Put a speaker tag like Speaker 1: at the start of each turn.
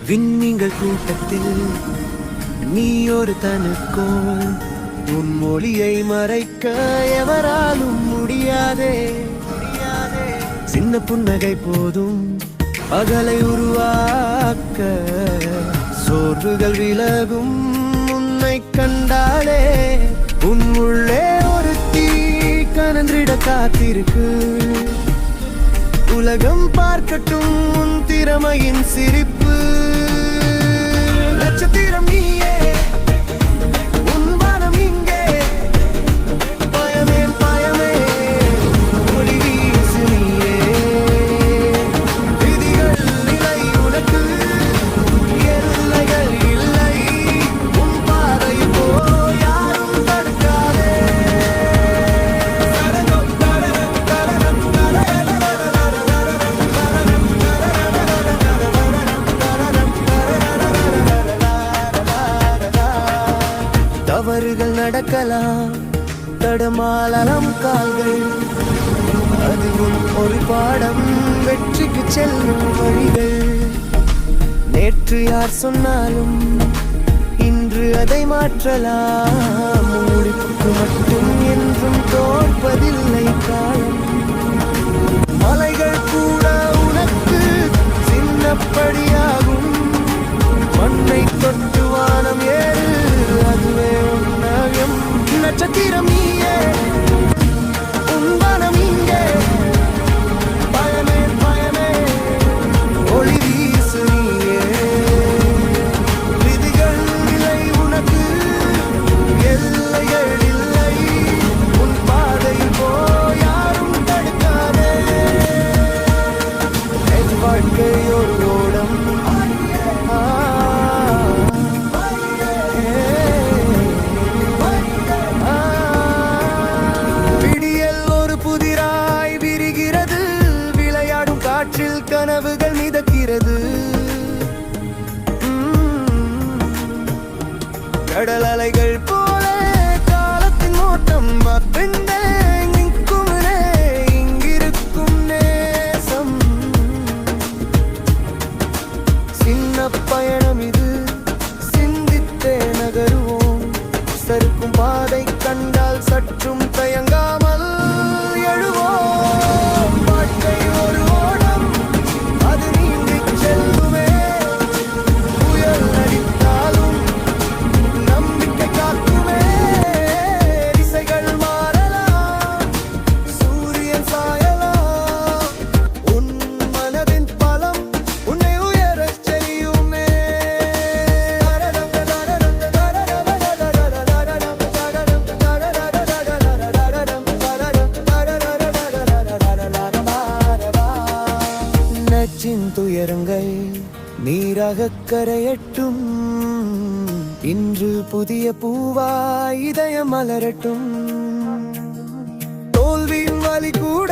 Speaker 1: விண்மீன்கள் கூட்டத்தில் நீ ஒரு தனுக்கோள், உன் மொழியை மறைக்க எவராலும் முடியாதே. சின்ன புன்னகை போதும் பகலை உருவாக்க, சோர்வுகள் விலகும் உன்னை கண்டாலே. உன் உள்ளே ஒரு தீ கனந்திட காத்திருக்கு, உலகம் பார்க்கட்டும் உன் திறமையின் சிரிப்பு. நட்சத்திரம் நீயே, உன் வானம் இங்கே, பயமே பயமே ஒளி வீசு நீயே. விதிகள் இல்லை உனக்கு, எல்லைகள் இல்லை, உன் பாதையில் போ யாரும் தடுக்காதே. தவறுகள் நடக்கலாம், தடமாலாம் கால்கள், அதுவும் ஒரு பாடம், வெற்றிக்கு செல்லும் வழிகள். நேற்று யார் சொன்னாலும் இன்று அதை மாற்றலாம், முடிவுக்கு மட்டும் என்றும் தோற்பதில்லை காலம். மலைகள் கூட உனக்கு சின்னப்படியாகும், மண்ணை தொட்டு வானம் ஏறு, அதுவே உன்னயம். நட்சத்திரம் நீயே, உன் வானம் இங்கே, பயமே பயமே ஒளி வீசு நீயே. விதிகள் இல்லை உனக்கு, எல்லைகள் இல்லை, உன் பாதையில் போ யாரும் தடுக்காதே. என் வாழ்க்கை ஒரு ஓடம், கனவுகள் மிதக்கிறது. கடல் அலைகள் போல காலத்தின் ஓட்டம், நிற்குமே இங்கிருக்கும் நேசம். சின்ன பயணம் இது, சிந்தித்தே நகருவோம். சறுக்கும் பாதை கண்டால் சற்றும் தயங்காமல் எழுவோம். வாழ்க்கை ஒரு ஓடம், அது நீந்தி செல்லுமே. புயல் அடித்தாலும் நம்பிக்கை காக்குமே. திசைகள் மாறலாம், சூரியன் சாயலாம், உன் மனதின் பலம் உன்னை உயரச் செய்யுமே. நச்சின் துயரங்கள் நீராக கரையட்டும், இன்று புதிய பூவாய் இதயம் மலரட்டும். தோல்வியின் வலி கூட